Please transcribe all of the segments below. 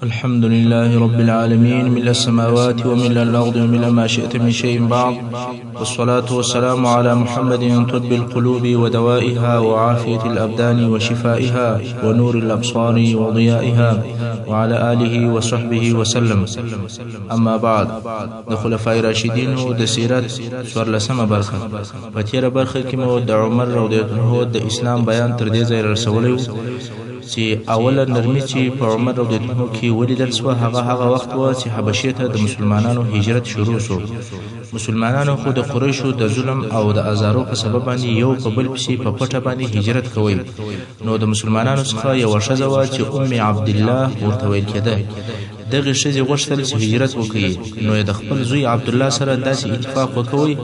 الحمد لله رب العالمين، ملء السماوات وملء الأرض وملء ما شئت من شيء بعد، والصلاة والسلام على محمد طب القلوب ودوائها وعافية الأبدان وشفائها ونور الأبصار وضيائها وعلى آله وصحبه وسلم. أما بعد، د خلفای راشدینو د سیرت 14مه برخه په تیره برخه کې مو د عمر رضی الله عنه د اسلام بیان تر دې ځای رسولی چې اوله نرمي چې په عمر رضی الله عنه کې ولیدل سوه هغه وخت و چې حبشې ته د مسلمانانو هجرت شروع شو. مسلمانانو خو د قریشو د ظلم او د ازارو په سبب باندې یو په بل پسې په پټه باندې هجرت کوي. نو د مسلمانانو څخه یوه ښځه وه چې ام عبدالله ورته ویل کېده. دغې ښځې غوښتل چې هجرت وکړي، نو یې د خپل زوی عبدالله سره داسې اتفاق وکوي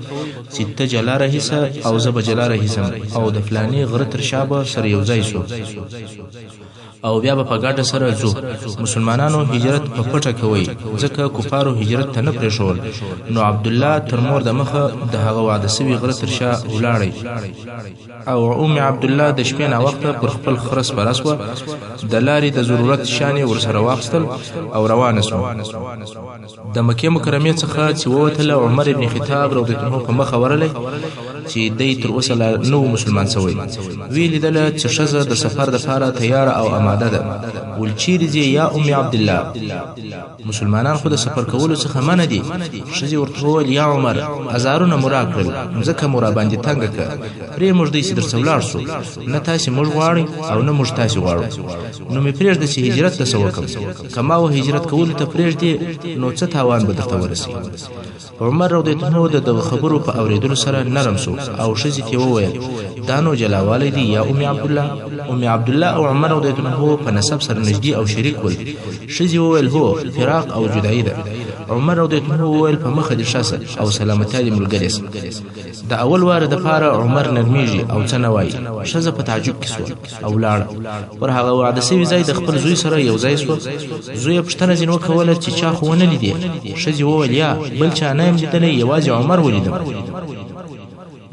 چې ته جلا رهیسه او زه به جلا رهیسم، او د فلاني غره تر شا به سره یو ځای سو او بیا به په ګډه سره ځو. مسلمانانو هجرت په پټه کوي ځکه کفارو هجرت ته نه پرېښول. نو عبدالله تر مور د مخه د هغه وعده سوي غره تر شا ولاړی او ام عبدالله د شپې ناوخته پر خپل خره سپره سوه. د لارې د ضرورت شیان یې ورسره واخیستل او روانه سوه. د مکې مکرمې څخه چې ووتله، عمر بن خطاب رضی الله عنه په مخه ورغلی چې دی تر اوسه لا نه و مسلمان سوی. ویې لیدله چې ښځه د سفر دپاره تیاره او آماده ده. ول چیرې ځې یا ام عبدالله؟ مسلمانان خو د سفر کولو څخه منع دي. ښځې ورته وویل یا عمر، ازارونه مو راکړل، ځکه مو راباندې تنګه کړه، پرېږدئ چې درڅه ولاړ سو. نه تاسې موږ غواړئ او نه موږ تاسې غواړو، نو مې پرېږده چې هجرت درڅه وکړم. که ما و هجرت کولو ته پرېږدې نو څه تاوان به درته ورسي. عمر رضی الله عنه د دغه خبرو په اورېدلو سره نرم سو او ښځې ته وویل دا نو جلاوالی دی یا ام عبدالله؟ ام عبدالله او عمر رضی الله عنه په نسب سره نږدې او شریک ول. ښځې وویل هو، فراق او جدایي ده. عمر رضی الله عنه وویل په مخه دې ښه سه او سلامتیا دې ملګرې سه. د اول واره دپاره عمر نرمیږي او څه نه وایي. ښځه په تعجب کې سوه او ولاړه. پر هغه وعده سوي ځای د خپل زوی سره یو ځای سوه. زوی یې پوښتنه ځینې وکوله چې چا خو ونه لیدې؟ ښځې وویل یا بل چا نه یم لیدلی، یوازې عمر ولیدم.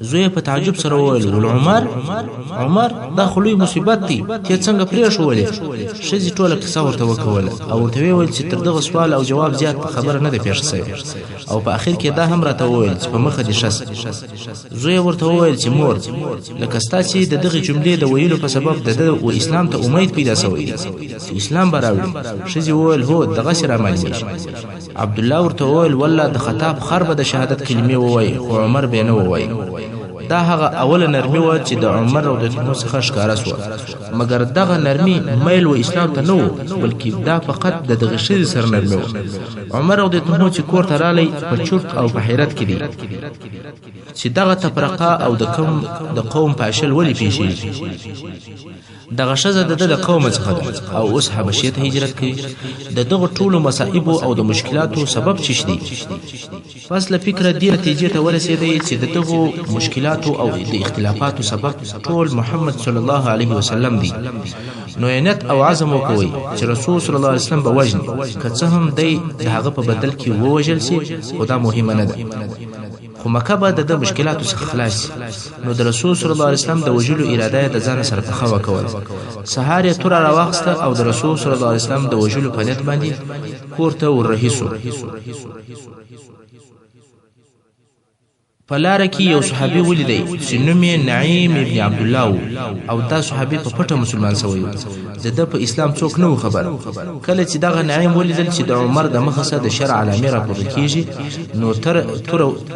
زوی په تعجب سره وویل ول عمر دا خو لوی مصیبت دی، ته څنګه پرېښولې؟ ښځې ټوله قصه ورته وکوله او ورته ویې ویل چې تر دغه سوال او جواب زیات خبره نه ده پېښه سوې، او په اخر کې دا هم راته وویل چې په مخه دې ښه سه. زوی ورته وویل چې مور، لکه ستا چې د دغې جملې د ویلو په سبب د ده و اسلام ته امید پیدا سوی چې اسلام به راوړي. ښځې وویل هو، دغسې رامعلومېږي. عبدالله ورته وویل والله د خطاب خر به د شهادت کلمې ووایي، خو عمر به یې نه ووایي. دا هغه اوله نرمي وه چې د عمر رضی الله عنه څخه ښکاره سوه، مګر دغه نرمي میل و اسلام ته نه و، بلکې دا فقط د دغې ښځې سره نرمي وه. عمر رضی الله عنه چې کور ته رالی په چورت او په حیرت کې دی چې دغه تفرقه او د قوم پاشل ولې پیښېږي. دغه ښځه د ده د قومه څخه ده او اوس حبشې ته هجرت کوي. د دغو ټولو مصائبو او د مشکلاتو سبب څه دی؟ پس له فکره دې نتیجې ته ورسېدی چې د دغو مشکلاتو او د اختلافاتو سبب ټول محمد صلی الله علیه وسلم دی. نو یې نیت او عزم وکوئ چې رسول صلی الله علیه وسلم به وژني، که څه هم دی د هغه په بدل کې ووژل سي، خو دا مهمه نه ده، خو مکه به د ده مشکلاتو څخه خلاص سي. نو د رسول صلی الله علیه وسلم د وژلو اراده یې د ځان سره پخه وکول. سهار یې توره راواخیسته او د رسول صلی الله علیه وسلم د وژلو په نیت باندې کور ته وررهي سو. په لاره کې یو صحابي ولیدی چې نوم یې نعیم ابن عبدالله و، او دا صحابي په پټه مسلمان سوی و. د ده په اسلام څوک نه و خبر. کله چې دغه نعیم ولیدل چې د عمر د مخه څخه د شر علامې راپورته کېږي، نو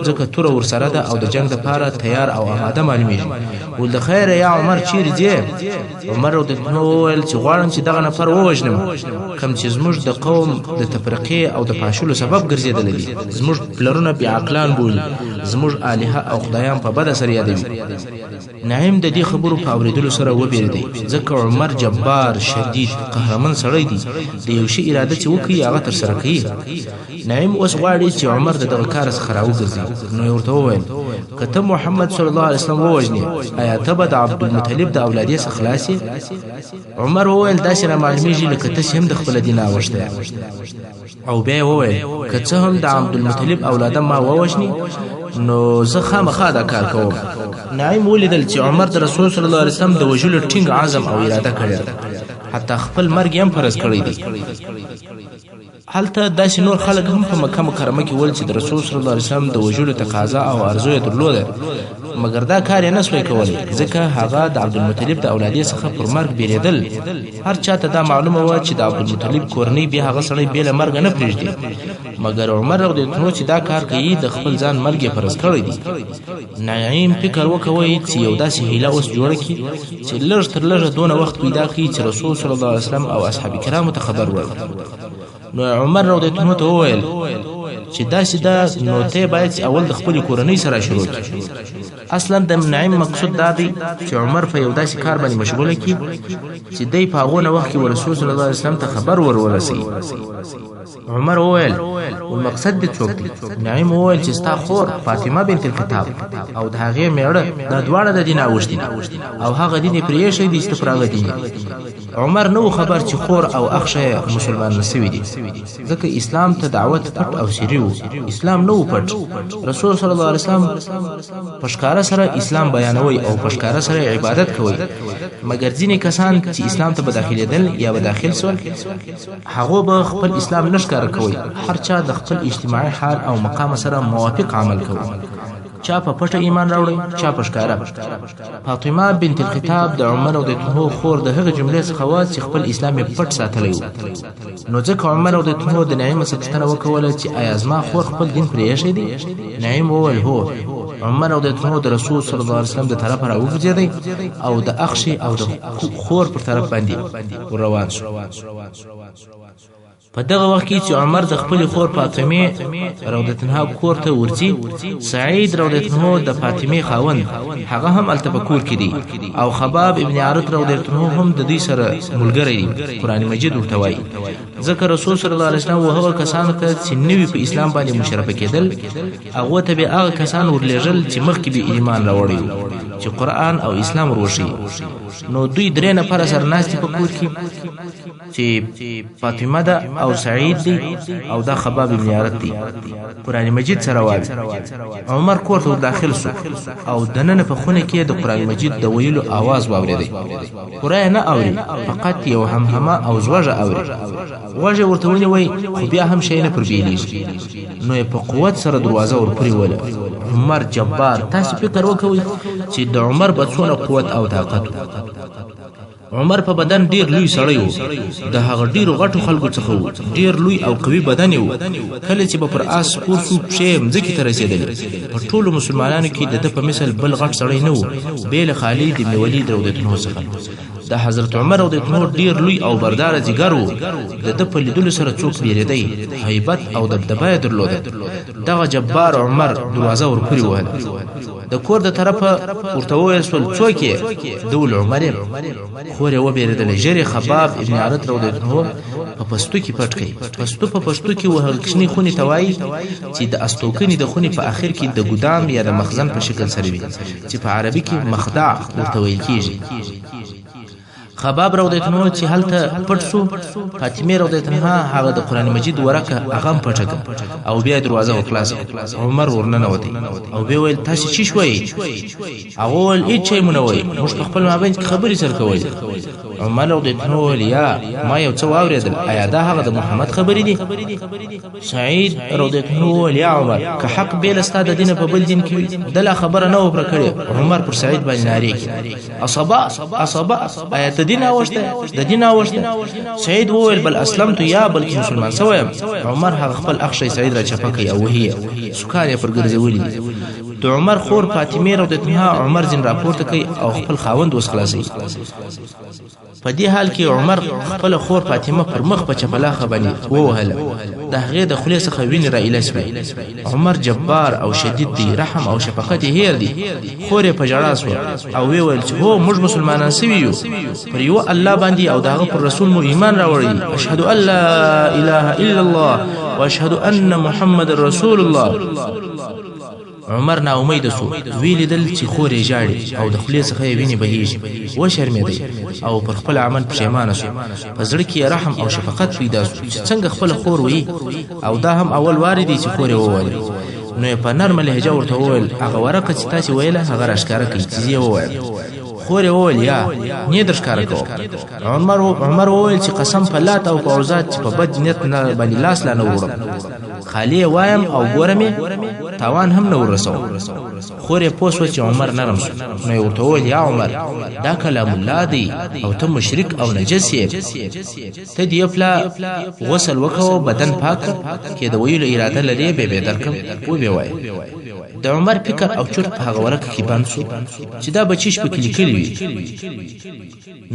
ځکه توره ورسره ده او د جنګ دپاره تیار او آماده معلومېږي. ول د خیره یا عمر چیرې ځې؟ عمر رضی الله عنه وویل چې غواړم چې دغه نفر ووژنم، کوم چې زموږ د قوم د تفرقې او د پاشلو سبب ګرځېدلی دي. زموږ پلرونه بېعقلان بولي، زموږ الهه او خدایان په بده سره یادوي. نعیم د دې خبرو په اورېدلو سره وبېرېدی، ځکه عمر جبار شدید قهرمن سړی دی، د یو شي اراده چې وکړي هغه ترسره کوي. نعیم اوس غواړي چې عمر د دغه کار څخه راوګرځي. نو یې ورته وویل که ته محمد صلی الله علیه وسلم ووژنې، آیا ته به د عبدالمطلب د اولادیې څخه خلاص یې؟ عمر وویل داسې رامعلومېږي لکه تاسې هم د خپله دینه اوښتی. او بیا یې وویل که څه هم د عبدالمطلب اولاده ما ووژني، نو زه خامخا دا کار کوم. نعیم ولیدل چې عمر د رسول صلی الله علیه وسلم د وژلو ټینګ عزم او اراده کړې. حتی خپل مرګ هم فرض کړی دی. هلته داسې نور خلک هم په مکه مکرمه کې ول چې د رسول صلی الله علیه وسلم د وژلو تقاضا او ارزو یې درلوده، مګر دا کار یې نه سوی کولی ځکه هغه د عبدالمطلب د اولادې څخه پر مرګ بیرېدل. هر چاته دا معلومه وه چې د عبدالمطلب کورنۍ بیا هغه سړی بې له مرګه نه پرېږدي، مګر عمر رضی الله عنه چې دا کار کوي د خپل ځان مرګ یې فرض کړی دی. نعیم فکر وکوي چې یو داسې هیله اوس جوړه کړي چې لږ تر لږه دونه وخت پیدا کړي چې رسول صلی الله علیه وسلم او اصحاب کرامو ته خبر ورکړي. نو عمر رضی الله عنه ته وویل چې داسې ده نو ته باید اول د خپلې کورنۍ سره شروع کړي. اصلا د نعیم مقصود دا دی چې عمر په یو داسې کار باندې مشغوله کړي چې دی په هغو نه وخت کې رسول صلی الله علیه وسلم ته خبر ورورسوي. عمر وویل مقصد دې څوک دی؟ نعیم وویل چې ستا خور فاطمه بنت الخطاب او د هغې میړه دا دواړه د دین اوښتي او هغه دین یې پرېښی دی چې ته پر هغه دین. عمر نه و خبر چې خور او اخښه مسلمان نه سوي دي، ځکه اسلام ته دعوت پټ او سري و، اسلام نه و پټ. رسول صلی الله علیه وسلم په ښکاره سره اسلام بیانوي او په ښکاره سره عبادت کوي، مګر ځینې کسان چې اسلام ته به داخلېدل یا به داخل سول هغو به خپل اسلام نه ښکاره کوي، هر چا د خپل اجتماعي حال او مقام سره موافق عمل کوي، چا په پټه ایمان راوړی چا په ښکاره. فاطمه بنت الخطاب د عمر رضی الله عنه خور د هغه جملې څخه وه چې خپل اسلام یې پټ ساتلی و. نو ځکه عمر رضی الله عنه د نعیم څخه پوښتنه وکوله چې آیا زما خور خپل دین پرېښی دی؟ نعیم وویل هو. عمر رضی الله عنه د رسول صلی الله علیه وسلم د طرفه راوګرځېدی او د اخښې او د خور پر طرف باندې روان شو. په دغه وخت کې چې عمر د خپلې خور فاطمې رضی الله عنها کور ته ورځي، سعید رضی الله عنه د فاطمې خاوند هغه هم هلته په کور کې دی او خباب ابن عارت رضی الله عنه هم د دوی سره ملګری دی. قرآن مجید ورته وایي ځکه رسول صلی الله علیه وسلم هغه کسانو ته چې نوي په اسلام باندې مشرفه کېدل هغو ته به هغه کسان ورلېږل چې مخکې به ایمان راوړی چې قرآن او اسلام وروښيي. نو دوی درې نفره سره ناست په کور کې چې فاطمه ده او سعید دی او دا خباب ابن عارت دی. قرآن مجید سره وایي عمر کور ته داخل شو او دننه په خونه کې د قرآن مجید د ویلو आवाज واورېدی. قرآن نه اوري، فقط یو همهمه او زوږه اوري. غوږ ورته ونیوی خو بیا هم شی نه پر بیلیږي، نو یې په قوت سره دروازه ورپرېوله. عمر جبار، تاسو فکر وکوئ چې د عمر به څونه قوت او طاقت و. عمر په بدن ډیر لوی سړی و، د هغه ډیرو غټو خلکو څخه و، ډیر لوی او قوي بدن یې و. کله چې به پر آس سپور شو پښې یې مځکې ته رسېدلې. په ټولو مسلمانانو کې د ده په مثل بل غټ سړی نه و بې له خالد بن ولید رضی الله عنه څخه. د حضرت عمر رضی الله عنه ډیر لوی او برداره ځیګر و، د ده په لیدلو سره څوک بیرېدی، هیبت او دبدبه یې درلوده. دغه جبار عمر دروازه ورپورې ووهله. د کور د طرفه ورته وویل سول څوک یې؟ ده وویل عمر یم. خور یې وبېرېدله. ژر یې خباب ابن عارت رضی الله عنه په پستو کې پټ کړئ. پستو په پښتو کې وهغه کوچنۍ خونې ته وایي چې د استوګنې د خونې په آخر کې د ګودام یا د مخزن په شکل سره وي چې په عربي کې مخدع ورته ویل کېږي. خباب رضی الله عنه چې هلته پټ شو، فاطمه رضی الله عنها هغه د قرآن مجید ورقه هغه هم پټه کړه او بیا دروازه وخلاصه. عمر ورننوتی او بیا ویل تاسې څه شوئ؟ هغه وویل هېڅ شی مو نه وایي، موږ په خپل مابین کې خبرې سره کولې. عمر رضی الله عنه وویل یا ما یو څه واورېدل، آیا دا هغه د محمد خبرې دي؟ سعید رضی الله عنه وویل یا عمر که حق بې له ستا د دینه په بل دین کې وي ده لا خبره نه وه پوره کړې. عمر پر سعید باندې نارې کړې اصابه اصابه، آیا ته دین اوښته د دین اوښته؟ سعید وویل بل اسلمت یا بلکې مسلمان سوی یم. عمر هغه خپل اخښی سعید را چپه کړي او وهي سوکان یې پر ګرځولي دي. د عمر خور فاطمه رضی الله عنها عمر ځین راپورته کوي او خپل خاوند اوس خلاصوي. په دې حال کې عمر خپل خور فاطمه پر مخ په چپلاخه باندې ووهله. د هغې د خولې څخه وینې را ایله سوې. عمر جبار او شدید دی، رحم او شفقت یې هیر دی. خور یې په ژړا سوه او ویې ویل چې هو موږ مسلمانان سوي یو، پر یوه الله باندې او د هغه پر رسول مو ایمان راوړی. اشهد ان لا اله الا الله واشهد ان محمد رسول الله. عمر نا امید سو، وی لیدل چې خور یې ژاړي او د خولې څخه یې وینې بهیږي. وشرمېدی او پر خپل عمل پښیمانه سو. په زړه کې یې رحم او شفقت پیدا سو چې څنګه خپله خور ویي، او دا هم اول وارې دی چې خور یې وویل. نو یې په نرمه لهجه ورته وویل هغه ورقه چې تاسې ویله هغه راښکاره کړئ چې زه یې ووایم. خور یې وویل یا نه در ښکاره کوم. عمر وویل چې قسم په لات او په عزا چې په بد نیت نه باندې لاس لا نه وړم، خالي وایم او ګورم تاوان هم نه ورسوم. خور یې پوه شوه چې عمر نرم شو، نو یې ورته وویل یا عمر دا کلام الله دی او ته مشرک او نجس یې، ته د یو پلا غسل وکوه بدن پاک کې د ویلو اراده لرې به درکم وبې وایه. د عمر فکر او چرت په هغه ورقه کې بند شو چې دا بچیش پکې لیکلي وي.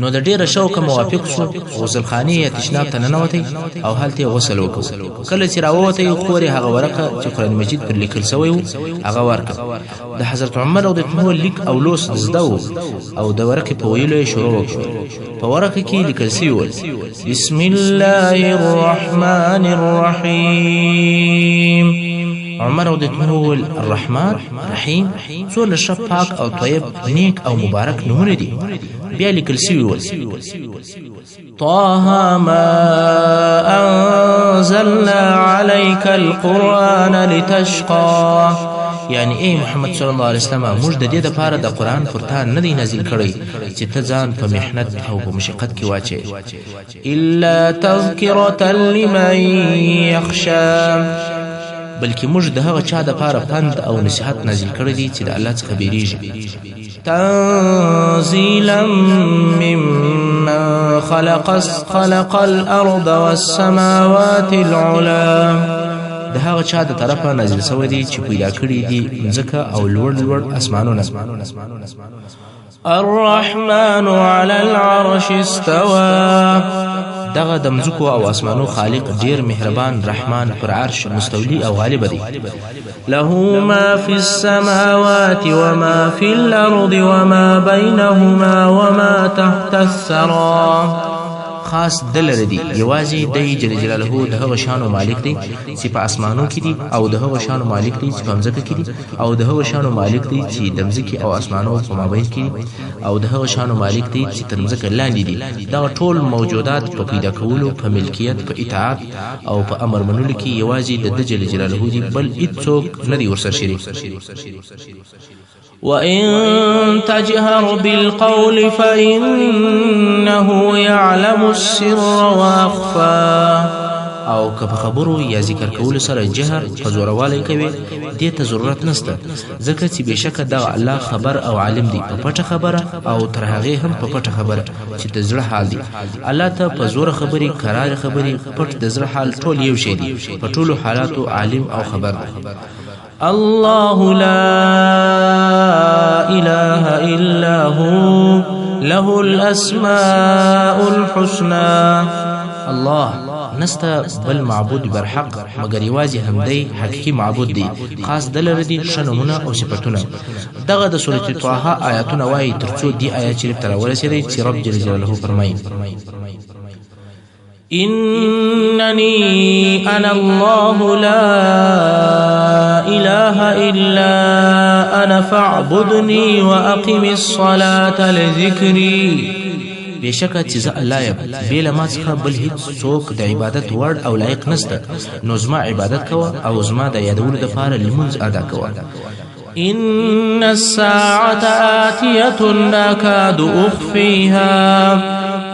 نو د ډېره شوقه موافق شو، غسل خانې یا تشناب ته ننوتی او هلته یې غسل وکړو. کله چې راووتی خور یې هغه ورقه چې قرآن مجید پر لیکل سوی و هغه ورکړه. د حضرت عمر رضی الله عنه لیک او لوست زده و او د ورقې په ویلو یې شروع وکړه. په ورقه کې لیکل سوي ول بسم الله الرحمن الرحیم. عمر رضی الله عنه وویل الرحمن رحیم څومره ښه پاک او طیب نیک او مبارک نومونه دي. بیا لیکل سوي ول طه ما انزلنا عليك القرآن لتشقى، یعنی ای محمد صلی الله علیه وسلم موږ د دې دپاره د قرآن پر تا نه دی نازل کړی چې ته ځان په محنت او په مشقت کې واچوې، الا تذکرة لمن یخشى، بلکې موږ د هغه چا دپاره پند او نصیحت نازل کړی دی چې د الله څخه بیریږي. تنزیلا ممن خلق الارض والسماوات العلا، د هغه چا د طرفه نازل سوی دی چې پیدا کړي دي ځمکه او لوړ اسمانونه. الرحمن على العرش استوى، دغه د مځکو او اسمانو خالق ډیر مهربان رحمان پر عرش مستولی او غالب دی. له ما في السماوات وما في الارض وما بينهما وما تحت الثرى، خاص دلر دی یوازې دی جل جلاله د هغه شانو مالک دی چې په اسمانو کې دي او د هغه شانو مالک دی چې په مځکه کې دي او د هغه شانو مالک دی چې د مځکې او اسمانو په مابین کې او د هغه شانو مالک دی چې تر مځکه لاندې دي. دا ټول موجودات په پیدا کولو، په ملکیت، په اطاعت او په امر منلو کې یوازې د جل جلاله دی، بل هیڅوک نه دی ورسره شریک. وَإِن تَجْهَرْ بِالْقَوْلِ فَإِنَّهُ يَعْلَمُ السِّرَّ وَأَخْفَى، او که په خبرو یا ذکر کولو سره جهر په زوروالی کوي دې ته ضرورت نشته، ځکه چې بېشکه دغه الله خبر او عالم دی په پټه خبره او تر هغې هم په پټه خبره چې د زړه حال دی. الله ته په زوره خبرې، کرارې خبرې، پټ د زړه حال ټول یو شی دی، په ټولو حالاتو عالم او خبر دی. الله لا إله إلا هو له الأسماء الحسنى، الله نستا بل معبود برحق مگر یوازې همدی حقیقي معبود دی، خاص دلر دی ښه نومونه او صفتونه. دغه د سورة طه آیاتونه وایي تر څو دی آیات شریف ته راورسېدی چې رب جل جلاله فرمایي إنني أنا الله لا إله إلا أنا فاعبدني وأقم الصلاة لذكري، بېشکه چې زه الله یم، بې له ما څخه بل هېڅوک د عبادت وړ او لایق نشته، نو زما عبادت کوه او زما د یادولو دپاره لمونځ ادا کوه. إن الساعة آتية أكاد أخفيها،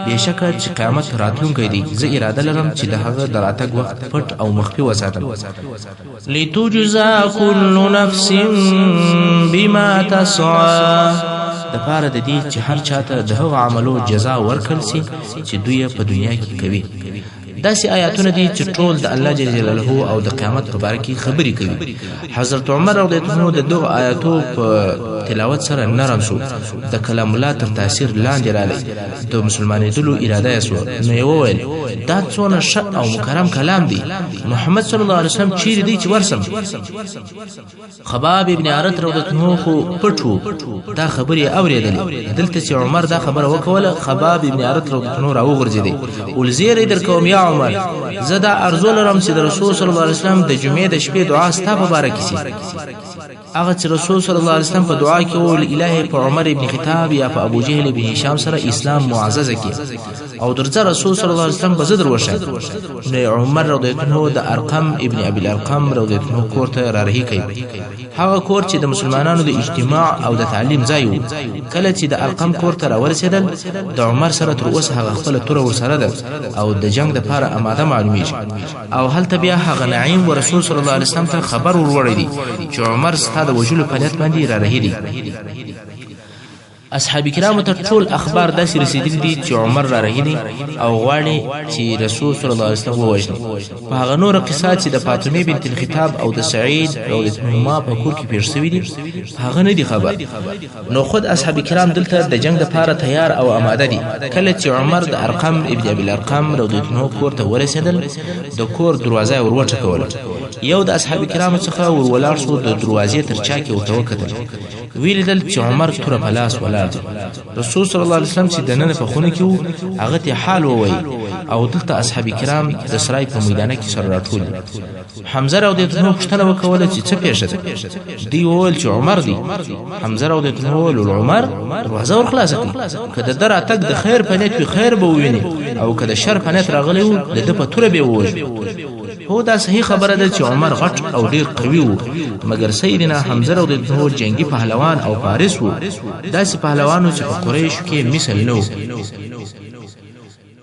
بېشکه چې قیامت راتلونکی دی، زه اراده لرم چې د هغه د راتګ وخت پټ او مخفي وساتم. لتجزا كل نفس بما تسعى، دپاره د دې چې هر چاته د هغه عملو جزا ورکړل سي چې دوی په دنیا کې کوي. داسې آیاتونه دي چې ټول د الله جل جلاله او د قیامت په باره کې خبرې کوي. حضرت عمر رضی الله عنه د دغه آیاتو په تلاوت سره نرم شو، د کلام الله تر تاثیر لاندې رالی، د مسلمانېدلو اراده یې سوه. نو یې وویل دا څونه ښه او مکرم کلام دی، محمد صلی الله علیه وسلم چیرې دی چې ورسم؟ خباب ابن عرت رضی الله عنه خو پټ و، دا خبرې یې اورېدلې. دلته چې عمر دا خبره وکوله، خباب ابن عرت رضی الله عنه راوغورځېدی، ول زیری در کوم یا عمر، زه دا ارزو لرم چې د رسول صلی الله علیه وسلم د جمعې د شپې دعا ستا په باره کې سي. هغه چې رسول صلی الله علیه وسلم په دعا کې وویل الهي په عمر ابن خطاب یا په ابو جهل ابن هشام سره اسلام معززه کړي او درځه رسول صلی الله علیه وسلم په زدر وشه. نو عمر رضی الله عنه د ارقم ابن ابي الارقم رضی الله عنه کور ته رارهي کوي. هغه کور چې د مسلمانانو د اجتماع او د تعلیم ځای و. کله چې د ارقم کور ته راورسېدل د عمر سره تر اوسه هغه خپله توره ورسره ده او د جنگ دپاره اماده معلومیږي او هلته بیا هغه نعیم و رسول صلی الله علیه وسلم ته خبر وروړی دی چې عمر ستا د وژلو په نیت باندې رارهي دی. اصحاب کرامو ته ټول اخبار داسې رسیدلي دي چې عمر رارهي دی او غواړي چې رسول صلی الله علیه وسلم ووژني. په هغه نوره قصه چې د فاطمې بنت الخطاب او د سعید رضی الله په کور کې پېښ شوي دي هغه نه دي خبر. نو خود اصحاب کرام دلته د جنگ دپاره تیار او آماده دي. کله چې عمر د ارقم ابن ابي الارقم رضی الله کور ته ورسېدل د کور دروازه یې ور وټکوله. یو د اصحاب کرامو څخه ور ولاړ شو، د دروازې تر چاکې ورته وکتل، ویې لیدل چې عمر توره په لاس ولاړ. رسول صلی الله علیه وسلم چې دننه په خونه کې و هغه ته حال ووایي او دلته اصحاب کرام د سرای په میدانه کې سره راټول دي. حمزه رضی الله عنه پوښتنه وکوله چې څه پېښه ده. دوی وویل چې عمر دی. حمزه رضی الله عنه وویل عمر دروازه ور خلاصه کړي، که د ده راتګ د خیر په نیت وي خیر به وویني او که د شر په نیت راغلی و د ده په توره به یې ووژني. هو دا صحیح خبره ده چې عمر غټ او ډیر قوي و، مګر سیدنا حمزه رضی الله عنه جنگي پهلوان او فارس و، داسې پهلوانو چې په قریشو کې مثل نه و.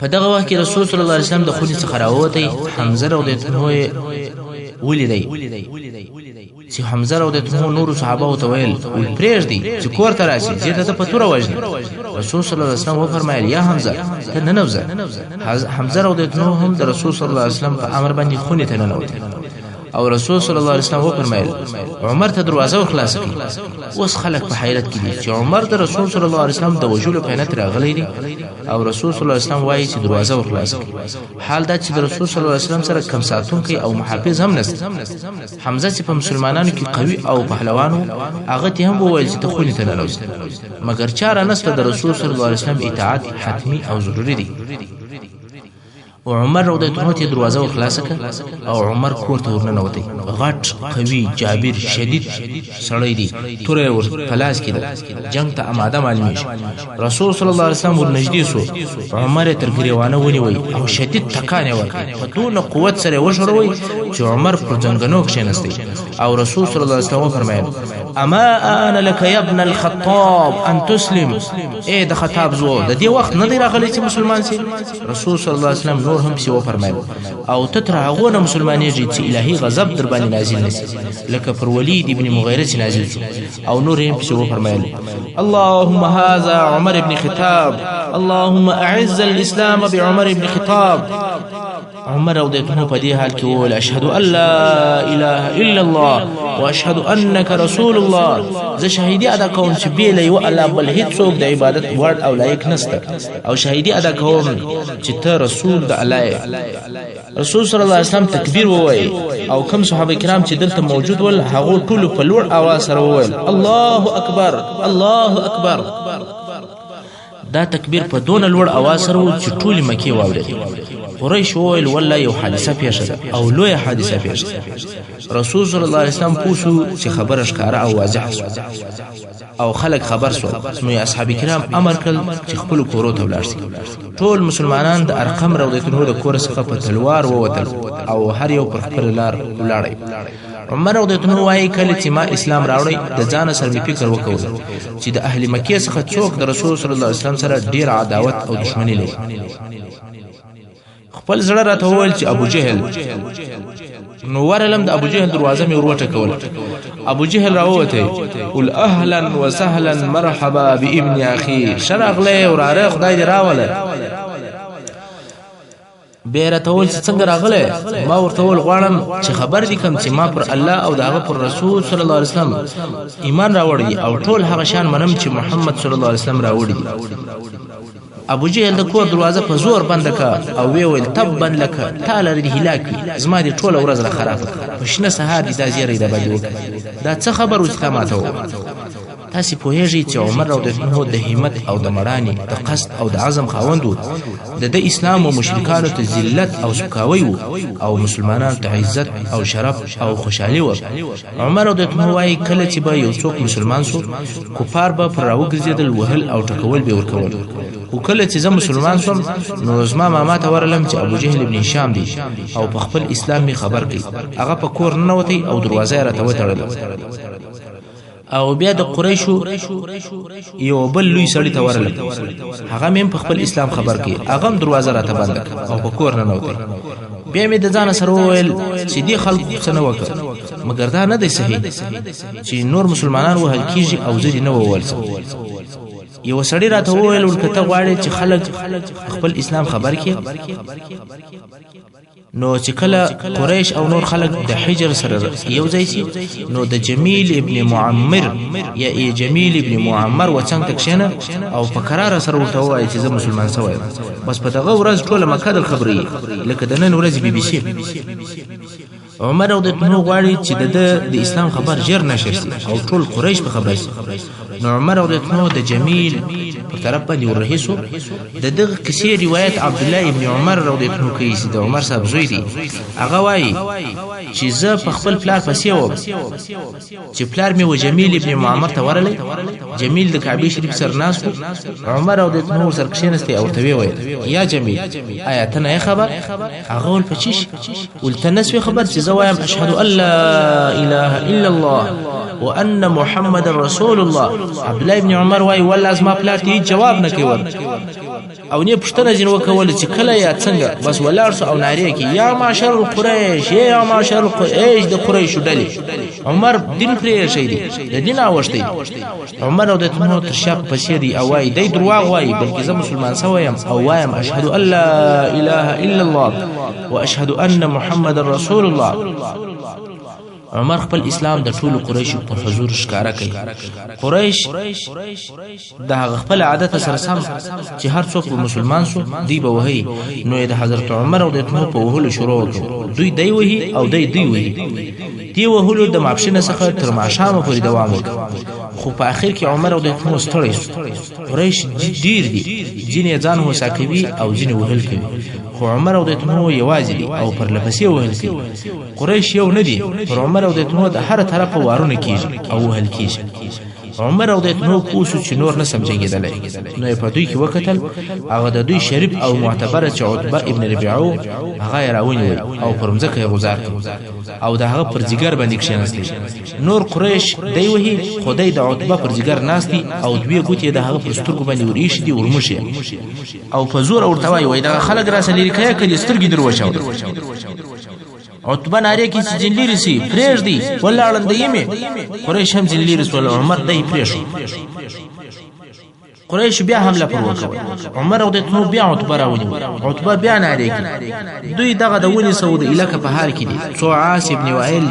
په دغه وخت کې رسول صلی الله علیه وسلم د خونې څخه راووتی. حمزه رضی الله عنه ولیدی چې حمزه رضی الله عنه نورو صحابهو ته ویل پرېږدئ چې کور ته راشي چې ته په توره وژني. رسول صلی الله علیه وسلم وفرمایل یا حمزه ته ننوځه. حمزه رضی الله عنه هم د رسول صلی الله علیه وسلم په امر باندې خونې ته ننوت او رسول صلی الله علیه وسلم وفرمایل عمر ته دروازه خلاصه کړي. اوس خلک په حیرت کې دي چې عمر د رسول صلی الله علیه وسلم د وژلو په نیت راغلی دی او رسول صلی الله علیه وسلم وایي چې دروازه خلاصه کړي. حال دا چې د رسول صلی الله علیه وسلم سره کم ساتونکی او محافظ هم نشته. حمزه چې په مسلمانانو کې قوي او پهلوان و هغه ته هم وویل چې ته خونې ته ننوځه، مګر چاره نشته، د رسول صلی الله علیه وسلم اطاعت حتمي او ضروري دی. او عمر رضی الله عنه ته دروازه خلاصه کړه او عمر کور ته ورننوتی. غټ قوي جابر شدید سړی دی، توره ور پلاس کړه، جنگ ته آماده معلومیږي. رسول صلی الله علیه وسلم ورنږدې سو، عمر تر ګریوانه ونیوی او شدید ټکان یې ورکړ، په دونه قوت سره وشړوي چې عمر پر ځنګنو کښېنستی او رسول صلی الله علیه وسلم فرمایل اما انا لك يا ابن الخطاب ان تسلم. اے د خطاب زو د دې وخت نه دی راغلی چې مسلمان سي. رسول صلی الله علیه وسلم نور هم څه وفرمایل او ته تر هغه نه مسلمانېږي چې الهي غضب در باندې نازل نشي، لکه پر ولید ابن مغیره چې نازل شو. او نور هم څه وفرمایل اللهم هذا عمر ابن خطاب اللهم اعز الاسلام بعمر ابن خطاب. عمر رضی الله عنه په دې حال کې وویل اشهد ان لا اله الا الله واشهد انك رسول الله. زه شهیدی ادا کوم چې بې له یو الله بل هیڅوک د عبادت وړ او لایق نشته او شهیدی ادا کوم چې ته رسول د الله. رسول صلی الله علیه وسلم تکبیر ووایي او کوم صحابه کرام چې دلته موجود ول هغه ټول په لوړ اواز سره وویل الله اکبر الله اکبر. دا تکبیر په دونه لوړ اواز سره و چې ټولې مکې واورېدې. قریش وویل والله یو حادثه پیښه ده او لویه حادثه پیښه ده. رسول صلی الله علیه وسلم پوه شو چې خبره ښکاره او واضحه شوه او خلک خبر شول. نو اصحاب کرام امر کړل چې خپلو کورو ته ولاړ شي. ټول مسلمانان د ارقم رضی الله عنه د کور څخه په تلوار ووتل او هر یو پر خپله لار ولاړی. عمر رضی الله عنه وایي کله چې ما اسلام راوړی د ځانه سره مې فکر وکړ چې د اهل مکې څخه څوک د رسول صلی الله علیه وسلم سره ډېر عداوت او دښمني لري. خپل زړه راته وویل چې ابو جهل. نو ورلم د ابو جهل دروازه مې ور وټکوله. ابو جهل راووتی قل اهلا وسهلا مرحبا بابن اخي. ښه راغلی وراره خدای دې راوله. بیا راته وویل چې څنګه راغلی؟ ما ورته وویل غواړم چې خبر دې کړم چې ما پر الله او د هغه پر رسول صلی الله علیه وسلم ایمان راوړی او ټول هغه شیان منم چې محمد صلی الله علیه وسلم راوړي. ابو جهل د کور دروازه په زور بنده کړه او وی ویل تبا لک تا لره دې هلاک وي، زما دې ټوله ورځ را خرابه کړه، په شنه سهار دې دا زیری د باندې وکړه. دا څه خبر و چې تا ماته وویل؟ تاسې پوهېږئ چې عمر رضی الله عنه د همت او د مړانې د قصد او د عزم خاوند و. د اسلام او مشرکانو ته ذلت او سپکاوی و او مسلمانانو ته عزت او شرف او خوشحالي و. عمر رضی الله عنه وایي کله چې به یو څوک مسلمان سو کفار به پر راوګرځېدل، وهل او ټکول به ورکول. خو کله چې زه مسلمان شوم نو زما ماما ته ورغلم چې ابو جهل ابن هشام دی او په خپل اسلام مې خبر کړي. هغه په کور ننوتی او دروازه یې راته وتړله. او بیا د قریشو یو بل لوی سړی ته ورل هغه مې په خپل اسلام خبر کې هغه دروازه راته بند او په کور نه نوته بیا مې د ځان سره وویل چې دې خلکو څه نه وکړ مګر دا نه دی صحیح چې نور مسلمانان وهل کیږي او زه دې نه وویل یو سړی راته وویل ولکته غواړي چې خلک خپل اسلام خبر کړي نو چې کله قریش او نور خلک د حجر سره یو ځای شي نو د جمیل ابن معمر یا جمیل ابن معمر وڅنګ تکشنه او په قرار سره ورته وایي چې زه مسلمان شوم بس په دغه ورځ ټول مکه د خبري لکه د نن ورځ بي بي سي عمر رضی الله عنه غواړي چې د اسلام خبر جر نشي او ټول قریش په خبر شي نو عمر رضی الله عنه د جمیل په طرف باندې ورهیسو د دغه کیسې روایت عبد الله ابن عمر رضی الله عنه کوي چې د عمر صاحب زوی دی هغه وایي چې زه په خپل پلار پسې وم چې پلار مې و جمیل ابن معمر ته ورلې جمیل د کعبه شریف سره ناس عمر رضی الله عنه سره کښینسته او ته ویل یا جمیل آیا ته نه خبر هغه ول پچیش ولته نسوي خبر چې زوایم اشهد ان لا اله الا الله وان محمد رسول الله عبد الله ابن عمر وايي والله از ما پلار ته جواب نه کوي او نه پښتنه جن وکول چې کله یا څنګه بس ولارس او ناری کې یا معاشر القریش یا معاشر القریش د قریش ډلې عمر دین پرې شي دي د دین اوشتي عمر او د تمنو تر شاپ پسې دي او وايي د دروغ وايي بلکې زه مسلمان سویم او وایم اشهد ان لا اله الا الله واشهد ان محمد رسول الله عمر خپل اسلام د ټولو قریشو په حضور ښکارا کوي قریش د خپل عادت سره سم چې هر څوک مسلمان شو دی به وهي نو د حضرت عمر او د اتمو په وهلو شروع وکړ دوی دی وهي او دی وهي دی وهلو د ماپښینه څخه تر ماښامه پورې دوام وکړ خو په اخر کې عمر او د اتمو ستړي قریش ډیر دي ځینې ځان هوسا کوي او ځینې وهل کوي خو عمر او د اتمو یوازې دي او پر لپسې وهل کوي قریش یو نه دي پر عمر او د اتمو د هر طرفه وارونه کیږي او وهل کیږي عمر او د اتمو پوسو چې نور نه سمجھېدل نو په دوی کې وکتل هغه د دوی شریف او معتبر چې عتبه ابن ربيعه هغه راونی او پر مځکه غزار او د هغه پر جګر باندې کښیناستي نور قریش دی وهي خدای د عتبه پر جګر ناشتي او دوی ګوتې د هغه پر سترګو باندې ورېش دي ورمشي او په زور ورته وایي دا خلک را سلیری کوي کله سترګې دروښاو عتبه ناری کی چې جنلیری سي پرېږ دی ولاړل دیمه قریش هم جنلیری سول عمر دی پرېښو قریش بیا حمله پر وکړه عمر او د اتمو بیا عتبه راونی عتبه بیا ناری کی دوی دغه د ونی سعود الکه په حال کې دي څو عاص ابن وائل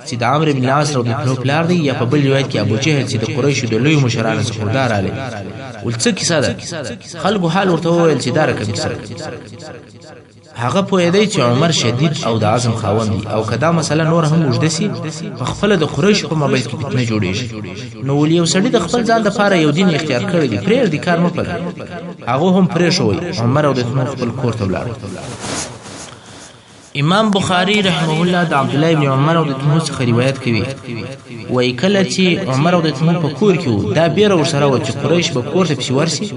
چې د عمرو بن العاص رضی الله عنه پلار دی یا په بل روایت کې ابو جهل چې د قریشو د لوی مشرانو څخه دار علي ولڅ کیسه ده خلکو حال ورته وویل چې دار کوي هغه په دې چې عمر شدید او د عزم خاوند دی او کدا مسله نور هم وجد سي په خپل د قریش په مابین کې فتنه جوړیږي نو ولې یو سړی د خپل ځان لپاره یو دین اختیار کړی دی پرېږ دی کار مو پکړ هغه هم پرې شوی عمر او د خپل کور ته ولاړ امام بخاری رحمه الله د عبد الله ابن عمر او د تمو څخه روایت کوي وای کله چې عمر او د تمو په کور کې دا بیر ور سره و چې قریش به کور ته پسی ورسي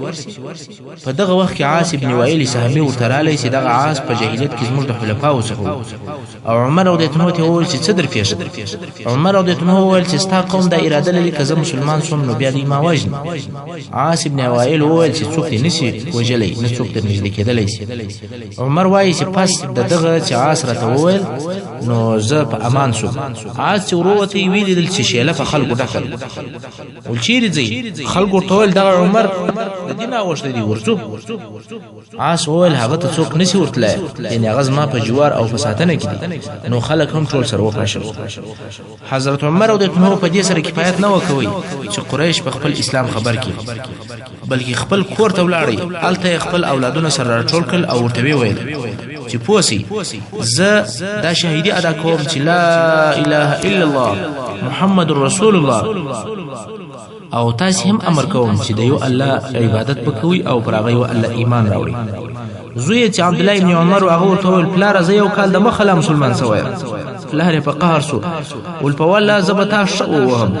په دغه وخت کې عاص ابن وائل سهمي ورترالی چې دغه عاص په جاهلیت کې زموږ د خلفاو څخه او عمر او د تمو ته وویل چې صدر پیښ عمر او د تمو وویل چې ستا قوم د اراده لري که زه مسلمان شوم نو بیا دې ما وژني عاص ابن وائل وویل چې څوک دې نشي وجلی نه څوک دې نږدې کېدلی شي عمر وایي چې پس دغه چې عاص راته وویل نو زه په امان شوم عاص چې وروته ویل دل چې شیله په خلکو ډکل ول چیرې ځي خلکو ټول دغه عمر د دینه اوښته دی ورڅو عاص وویل هغه ته څوک نشي ورتلای یعنی هغه زما په جوار او په ساتنه کې دي نو خلک هم ټول سره وخښل حضرت عمر او د اتمو په دې سره کفایت نه وکوي چې قریش په خپل اسلام خبر کړي بلکې خپل کور ته ولاړی الته خپل اولادونه سره ټول کړ او ورته ویل چې پوسی زه دا شهیدی ادا کوم چې لا اله الا الله محمد رسول الله او تاسو هم امر کوم چې د یو الله عبادت وکوي او پر هغه الله ایمان راوړي زوی چې عبد الله ابن عمر هغه ټول پلار زه یو کال د مخله مسلمان سوی پلار په قهر سو ول په والله زبتا شو وهم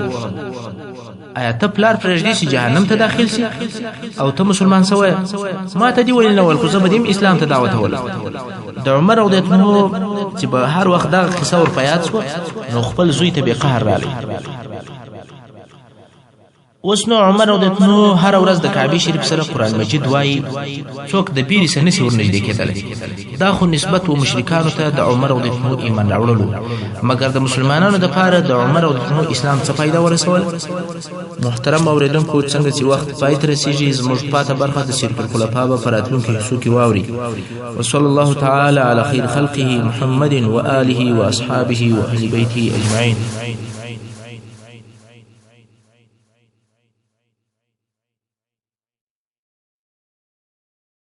آیا ته پلار پرېږدي چې جهنم ته داخل شي او ته مسلمان سوی ما ته دی ویل نو ول خو زبدیم اسلام ته دعوت ول د عمر او د اتمو چې به هر وخت دا قصه ور پیاد شو نو خپل زوی ته به قهر رالی اوس نو عمر رضی الله عنه هر ورځ د کعبه شریف سره قران مجید وایي څوک د پیری سره نسی ورنږدې کېدل دا خو نسبت و مشرکانو ته د عمر رضی الله عنه ایمان راوړلو مګر د مسلمانانو د پاره د عمر رضی الله عنه اسلام څه فائدہ ورسول محترم اوریدونکو څنګه چې وخت پای ته رسیږي زموږ پاته برخه د سیر الخلفاء په راتلونکو حصو کې واوري وصلی الله تعالی علی خیر خلقه محمد و آله و اصحابه و اهل بیته اجمعین